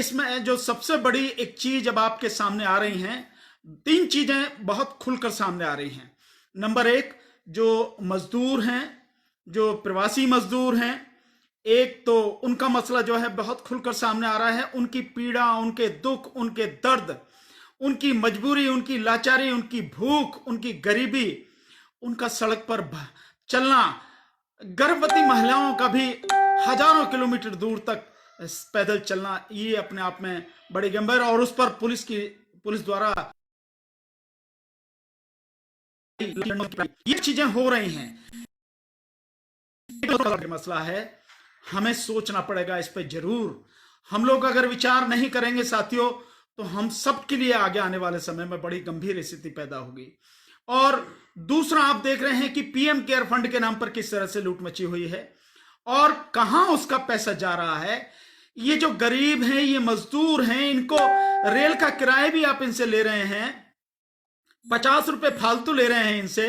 इसमें जो सबसे बड़ी एक चीज अब आपके सामने आ रही हैं, तीन चीजें बहुत खुलकर सामने आ रही हैं। नंबर एक, जो मजदूर हैं, जो प्रवासी मजदूर हैं, एक तो उनका मसला जो है बहुत खुलकर सामने आ रहा है। उनकी पीड़ा, उनके दुख, उनके दर्द, उनकी मजबूरी, उनकी लाचारी, उनकी भूख, उनकी गरीबी, उनका सड़क पर चलना, गर्भवती महिलाओं का भी हजारों किलोमीटर दूर तक पैदल चलना, ये अपने आप में बड़ी गंभीर, और उस पर पुलिस द्वारा ये चीजें हो रही हैं। मसला है, हमें सोचना पड़ेगा इस पे जरूर। हम लोग अगर विचार नहीं करेंगे साथियों, तो हम सबके लिए आगे आने वाले समय में बड़ी गंभीर स्थिति पैदा होगी। और दूसरा, आप देख रहे हैं कि पीएम केयर फंड के नाम पर किस तरह से लूट मची हुई है और कहां उसका पैसा जा रहा है। ये जो गरीब हैं, ये मजदूर हैं, इनको रेल का किराया भी आप इनसे ले रहे हैं, 50 रुपए फालतू ले रहे हैं इनसे।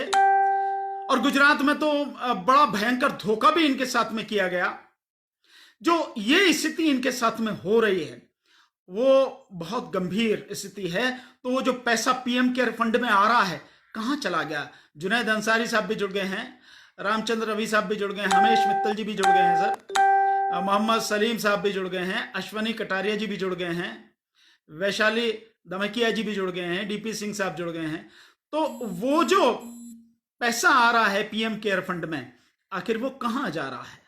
और गुजरात में तो बड़ा भयंकर धोखा भी इनके साथ में किया गया। जो ये स्थिति इनके साथ में हो रही है वो बहुत गंभीर स्थिति है। तो वो जो पैसा पीएम केयर फंड में आ रहा है, कहां चला गया? जुनैद अंसारी साहब भी जुड़ गए हैं, रामचंद्र रवि साहब भी जुड़ गए हैं, हमेश मित्तल जी भी जुड़ गए हैं सर, मोहम्मद सलीम साहब भी जुड़ गए हैं, अश्वनी कटारिया जी भी जुड़ गए हैं, वैशाली दमकिया जी भी जुड़ गए हैं, डीपी सिंह साहब जुड़ गए हैं। तो वो जो पैसा आ रहा है पीएम केयर फंड में, आखिर वो कहां जा रहा है?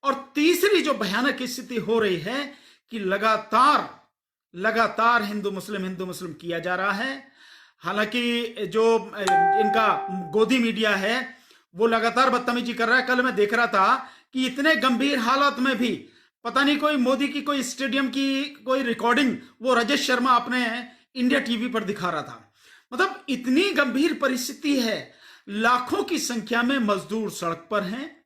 और तीसरी जो भयानक स्थिति हो रही है कि लगातार हिंदू मुस्लिम किया जा रहा है। हालांकि जो इनका गोदी मीडिया है वो लगातार बदतमीजी कर रहा है। कल मैं देख रहा था कि इतने गंभीर हालात में भी पता नहीं कोई मोदी की कोई स्टेडियम की कोई रिकॉर्डिंग वो राजेश शर्मा अपने इंडिया टीवी पर दिखा रहा था। मतलब इतनी गंभीर परिस्थिति है। लाखों की संख्या में मजदूर सड़क पर हैं,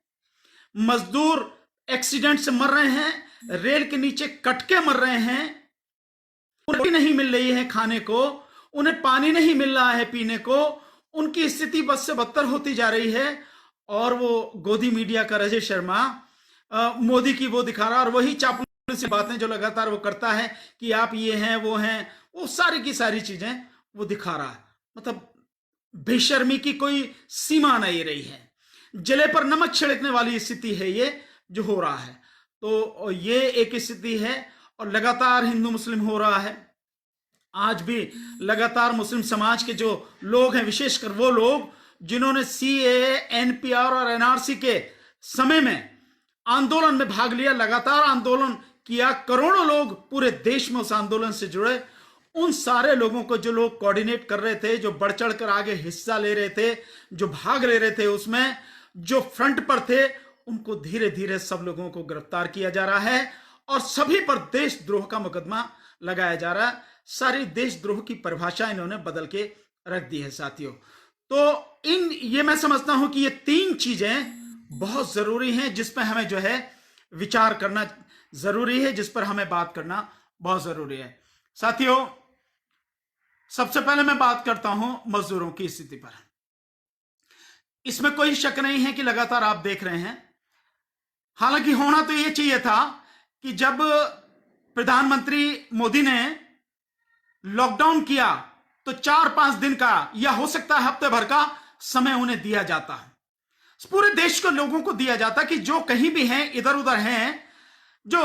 मजदूर एक्सीडेंट से मर रहे हैं, रेल के नीचे कटके मर रहे हैं, रोटी नहीं मिल रही है खाने को, उन्हें पानी नहीं मिल रहा है पीने को, उनकी स्थिति बद से बदतर होती जा रही है। और वो गोदी मीडिया का राजेश शर्मा मोदी की वो दिखा रहा, और वही चापलूसी बातें जो लगातार वो करता है कि आप ये हैं वो हैं, वो सारी की सारी चीजें वो दिखा रहा है। मतलब बेशर्मी की कोई सीमा नहीं रही है। जले पर नमक छिड़कने वाली स्थिति है ये जो हो रहा है। तो ये एक स्थिति है और लगातार हिंदू मुस्लिम हो रहा है। आज भी लगातार मुस्लिम समाज के जो लोग हैं, विशेषकर वो लोग जिन्होंने सीएए, एनपीआर और एनआरसी के समय में आंदोलन में भाग लिया, लगातार आंदोलन किया, करोड़ों लोग पूरे देश में उस आंदोलन से जुड़े, उन सारे लोगों को जो लोग कोऑर्डिनेट कर रहे थे, जो बढ़ चढ़ कर आगे हिस्सा ले रहे थे, जो भाग ले रहे थे, उसमें जो फ्रंट पर थे, उनको धीरे धीरे सब लोगों को गिरफ्तार किया जा रहा है और सभी पर देशद्रोह का मुकदमा लगाया जा रहा है। सारी देशद्रोह की परिभाषा इन्होंने बदल के रख दी है साथियों। तो ये मैं समझता हूं कि ये तीन चीजें बहुत जरूरी हैं जिस पर हमें जो है विचार करना जरूरी है, जिस पर हमें बात करना बहुत जरूरी है साथियों। सबसे पहले मैं बात करता हूं मजदूरों की स्थिति पर। इसमें कोई शक नहीं है कि लगातार आप देख रहे हैं, हालांकि होना तो यह चाहिए था कि जब प्रधानमंत्री मोदी ने लॉकडाउन किया तो 4-5 दिन का या हो सकता है हफ्ते भर का समय उन्हें दिया जाता है, पूरे देश के लोगों को दिया जाता कि जो कहीं भी हैं, इधर उधर हैं, जो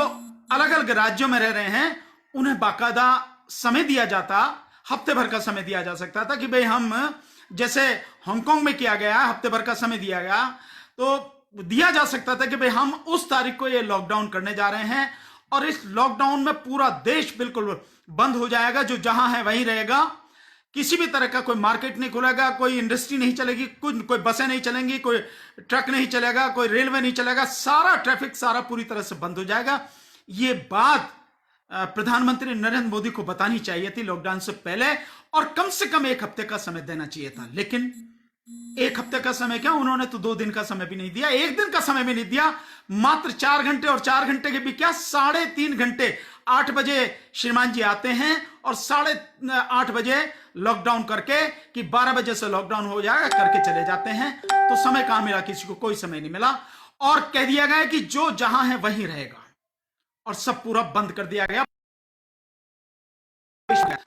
अलग अलग राज्यों में रह रहे हैं, उन्हें बाकायदा समय दिया जाता, हफ्ते भर का समय दिया जा सकता था कि भाई हम जैसे हांगकांग में किया गया, हफ्ते भर का समय दिया गया, तो दिया जा सकता था कि भाई हम उस तारीख को ये लॉकडाउन करने जा रहे हैं और इस लॉकडाउन में पूरा देश बिल्कुल बंद हो जाएगा, जो जहां है वहीं रहेगा, किसी भी तरह का कोई मार्केट नहीं खुलेगा, कोई इंडस्ट्री नहीं चलेगी, कोई बसें नहीं चलेंगी, कोई ट्रक नहीं चलेगा, कोई रेलवे नहीं चलेगा, सारा ट्रैफिक सारा पूरी तरह से बंद हो जाएगा। ये बात प्रधानमंत्री नरेंद्र मोदी को बतानी चाहिए थी लॉकडाउन से पहले, और कम से कम 1 हफ्ते का समय देना चाहिए था। लेकिन 1 हफ्ते का समय क्या, उन्होंने तो 2 दिन का समय भी नहीं दिया, 1 दिन का समय भी नहीं दिया, मात्र 4 घंटे, और 4 घंटे के भी क्या, 3.5 घंटे। 8 बजे श्रीमान जी आते हैं और 8:30 बजे लॉकडाउन करके कि 12 बजे से लॉकडाउन हो जाएगा करके चले जाते हैं। तो समय कहां मिला, किसी को कोई समय नहीं मिला, और कह दिया गया कि जो जहां है वहीं रहेगा, और सब पूरा बंद कर दिया गया।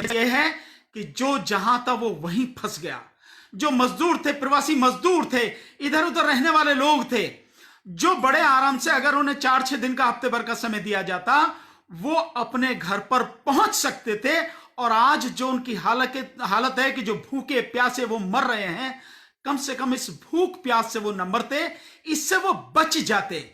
ये है कि जो जहां था वो वहीं फंस गया। जो मजदूर थे, प्रवासी मजदूर थे, इधर उधर रहने वाले लोग थे, जो बड़े आराम से अगर उन्हें 4-6 दिन का, हफ्ते भर का समय दिया जाता, वो अपने घर पर पहुंच सकते थे। और आज जो उनकी हालत है कि जो भूखे प्यासे वो मर रहे हैं, कम से कम इस भूख प्यास से वो न मरते, इससे वो बच जाते।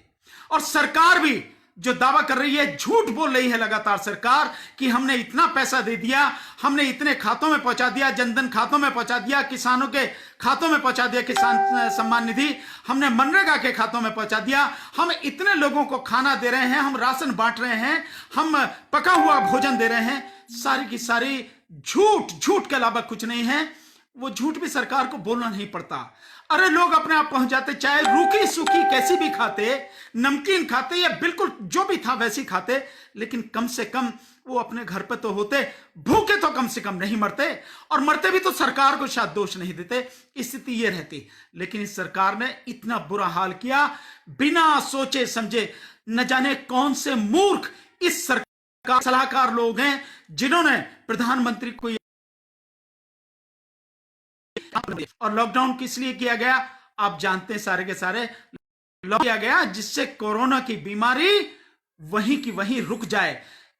और सरकार भी जो दावा कर रही है, झूठ बोल रही है लगातार सरकार कि हमने इतना पैसा दे दिया, हमने इतने खातों में पहुंचा दिया, जनधन खातों में पहुंचा दिया, किसानों के खातों में पहुंचा दिया, किसान सम्मान निधि हमने मनरेगा के खातों में पहुंचा दिया, हम इतने लोगों को खाना दे रहे हैं, हम राशन बांट रहे हैं, हम पका हुआ भोजन दे रहे हैं। सारी की सारी झूठ के अलावा कुछ नहीं है। वो झूठ भी सरकार को बोलना नहीं पड़ता। अरे लोग अपने आप पहुंच जाते, चाहे रूखी सूखी कैसी भी खाते, नमकीन खाते या बिल्कुल जो भी था वैसी खाते, लेकिन कम से कम वो अपने घर पे तो होते, भूखे तो कम से कम नहीं मरते। और मरते भी तो सरकार को शायद दोष नहीं देते, स्थिति ये रहती। लेकिन इस सरकार ने इतना बुरा हाल किया, बिना सोचे समझे। न जाने कौन से मूर्ख इस सरकार सलाहकार लोग हैं जिन्होंने प्रधानमंत्री को, और लॉकडाउन किस लिए किया गया आप जानते हैं, सारे के सारे लॉक किया गया जिससे कोरोना की बीमारी वहीं की वहीं रुक जाए।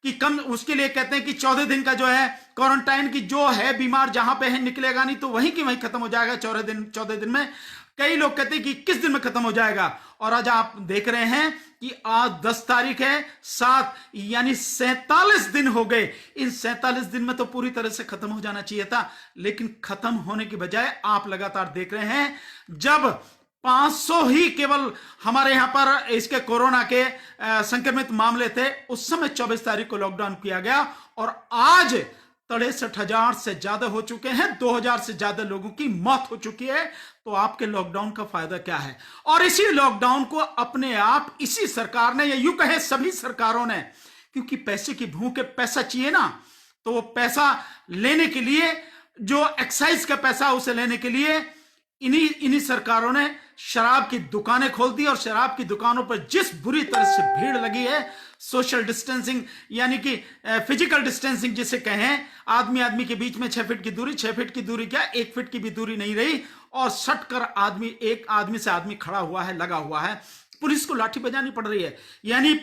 कि कम, उसके लिए कहते हैं कि 14 दिन का जो है क्वारंटाइन की, जो है बीमार जहां पे है निकलेगा नहीं, तो वहीं की वहीं खत्म हो जाएगा 14 दिन में। कई लोग कहते हैं कि 21 दिन में खत्म हो जाएगा। और आज आप देख रहे हैं कि आज 10 तारीख है, 7 यानी 47 दिन हो गए। इन 47 दिन में तो पूरी तरह से खत्म हो जाना चाहिए था, लेकिन खत्म होने की बजाय आप लगातार देख रहे हैं, जब 500 ही केवल हमारे यहां पर इसके कोरोना के संक्रमित मामले थे, उस समय 24 तारीख को लॉकडाउन किया गया। और आज 63,000 से ज्यादा हो चुके हैं, 2,000 से ज्यादा लोगों की मौत हो चुकी है। तो आपके लॉकडाउन का फायदा क्या है? और इसी लॉकडाउन को अपने आप इसी सरकार ने, या यूं कहें सभी सरकारों ने, क्योंकि पैसे की भूख है, पैसा चाहिए ना, तो वो पैसा लेने के लिए, जो एक्साइज का पैसा उसे लेने के लिए इन्हीं सरकारों ने शराब की दुकानें खोल दी। और शराब की दुकानों पर जिस बुरी तरह से भीड़ लगी है, सोशल डिस्टेंसिंग यानी कि फिजिकल डिस्टेंसिंग जिसे कहें, आदमी के बीच में 6 फीट की दूरी, 6 फीट की दूरी क्या, 1 फीट की भी दूरी नहीं रही, और सट कर एक आदमी से आदमी खड़ा हुआ है, लगा हुआ है। पुलिस को लाठी बजानी पड़ रही है। यानी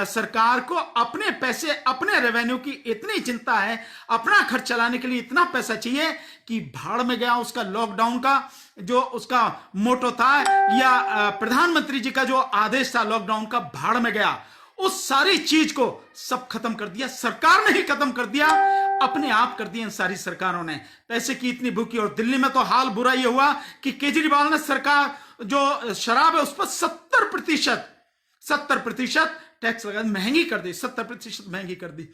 सरकार को अपने पैसे, अपने रेवेन्यू की इतनी चिंता है, अपना खर्च चलाने के लिए इतना पैसा चाहिए कि भाड़ में गया उसका लॉकडाउन का जो उसका मोटो था, या प्रधानमंत्री जी का जो आदेश था लॉकडाउन का, भाड़ में गया। उस सारी चीज को सब खत्म कर दिया, सरकार ने ही खत्म कर दिया, अपने आप कर दिया इन सारी सरकारों ने। पैसे की इतनी भूखी। और दिल्ली में तो हाल बुरा ये हुआ कि केजरीवाल ने सरकार जो शराब है उस पर 70% टैक्स लगा, महंगी कर दी, 70% महंगी कर दी।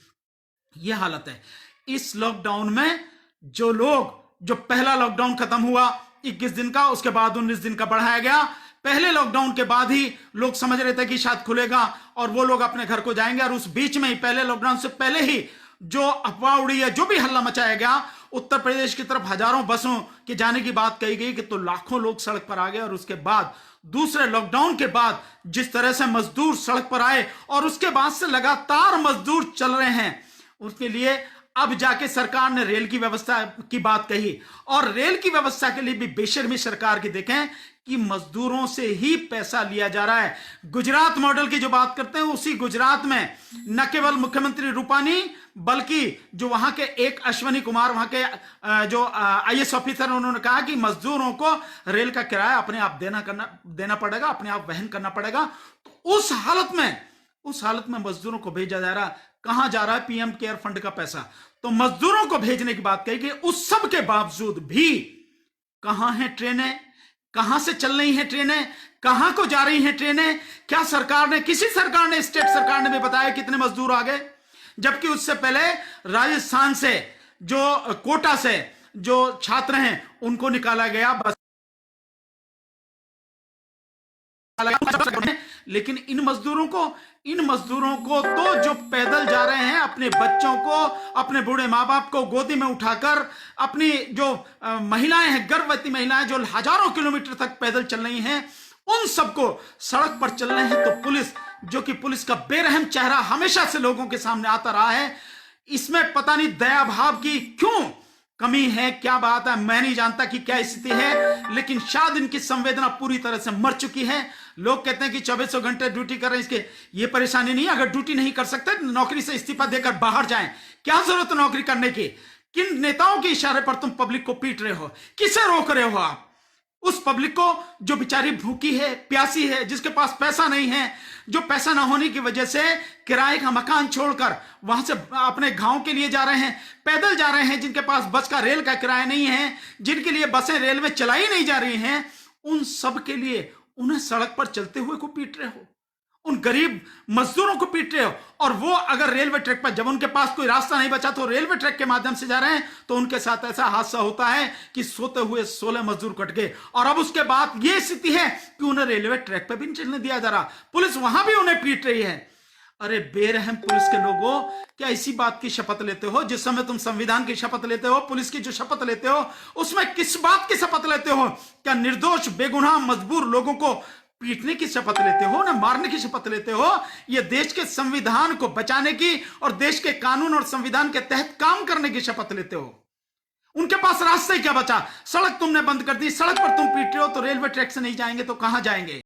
यह हालत है। इस लॉकडाउन में जो लोग, जो पहला लॉकडाउन खत्म हुआ 21 दिन का, उसके बाद 19 दिन का बढ़ाया गया। पहले लॉकडाउन के बाद ही लोग समझ रहे थे कि शायद खुलेगा और वो लोग अपने घर को जाएंगे, और उस बीच में ही, पहले लॉकडाउन से पहले ही जो अफवाह उड़ी है, जो भी हल्ला मचाया गया, उत्तर प्रदेश की तरफ हजारों बसों के जाने की बात कही गई कि तो लाखों लोग सड़क पर आ गए। और उसके बाद दूसरे लॉकडाउन के बाद जिस तरह से मजदूर सड़क पर आए, और उसके बाद से लगातार मजदूर चल रहे हैं, उसके लिए अब जाके सरकार ने रेल की व्यवस्था की बात कही। और रेल की व्यवस्था के लिए भी बेशर्मी सरकार की देखें कि मजदूरों से ही पैसा लिया जा रहा है। गुजरात मॉडल की जो बात करते हैं, उसी गुजरात में न केवल मुख्यमंत्री रूपानी, बल्कि जो वहां के एक अश्वनी कुमार, वहां के जो IAS ऑफिसर, उन्होंने कहा कि मजदूरों को रेल का किराया अपने आप देना पड़ेगा, अपने आप वहन करना पड़ेगा। तो उस हालत में मजदूरों को भेजा जा रहा, कहां जा रहा है? PM केयर फंड का पैसा। तो मजदूरों को भेजने की बात कही गई। उस सब के बावजूद भी कहां है ट्रेनें, कहां से चल रही हैं ट्रेनें, कहां को जा रही हैं ट्रेनें? क्या सरकार ने, किसी सरकार ने, स्टेट सरकार ने भी बताया कितने मजदूर आ गए? जबकि उससे पहले राजस्थान से, जो कोटा से जो छात्र हैं, उनको निकाला गया बस। लेकिन इन मजदूरों को तो जो पैदल जा रहे हैं, अपने बच्चों को, अपने बूढ़े माँ बाप को गोदी में उठाकर, अपनी जो महिलाएं हैं, गर्भवती महिलाएं जो हजारों किलोमीटर तक पैदल चल रही हैं, उन सबको सड़क पर चल रहे हैं। तो पुलिस, जो कि पुलिस का बेरहम चेहरा हमेशा से लोगों के सामने आता रहा है, इसमें पता नहीं दया भाव की क्यों कमी है, क्या बात है, मैं नहीं जानता कि क्या स्थिति है, लेकिन शायद इनकी संवेदना पूरी तरह से मर चुकी है। लोग कहते हैं कि 2400 घंटे ड्यूटी कर रहे हैं, इसके ये परेशानी नहीं, अगर ड्यूटी नहीं कर सकते नौकरी से इस्तीफा देकर बाहर जाएं। क्या जरूरत है नौकरी करने की? किन नेताओं के इशारे पर तुम पब्लिक को पीट रहे हो? किसे रोक रहे हो आप? उस पब्लिक को जो बेचारी भूखी है, प्यासी है, जिसके पास पैसा नहीं है, जो पैसा ना होने की वजह से किराए का मकान छोड़कर वहां से अपने गांव के लिए जा रहे हैं, पैदल जा रहे हैं, जिनके पास बस का रेल का किराया नहीं है, जिनके लिए बसें रेल में चलाई नहीं जा रही हैं, उन सब के लिए उन्हें सड़क पर चलते हुए को पीट रहे हो, उन गरीब मजदूरों को पीट रहे हो। और वो अगर रेलवे ट्रैक पर, जब उनके पास कोई रास्ता नहीं बचा तो रेलवे ट्रैक के माध्यम से जा रहे हैं, तो उनके साथ ऐसा हादसा होता है कि सोते हुए 16 मजदूर कट गए। और अब उसके बाद ये स्थिति है कि उन्हें रेलवे ट्रैक पर भी नहीं चलने दिया जा रहा, पुलिस वहां भी उन्हें पीट रही है। अरे बेरहम पुलिस के लोगों, क्या इसी बात की शपथ लेते हो? जिस समय तुम संविधान की शपथ लेते हो, पुलिस की जो शपथ लेते हो, उसमें किस बात की शपथ लेते हो? क्या निर्दोष बेगुनाह मजबूर लोगों को पीटने की शपथ लेते हो, ना मारने की शपथ लेते हो? यह देश के संविधान को बचाने की और देश के कानून और संविधान के तहत काम करने की शपथ लेते हो। उनके पास रास्ता ही क्या बचा? सड़क तुमने बंद कर दी, सड़क पर तुम पीट रहे हो, तो रेलवे ट्रैक से नहीं जाएंगे तो कहां जाएंगे?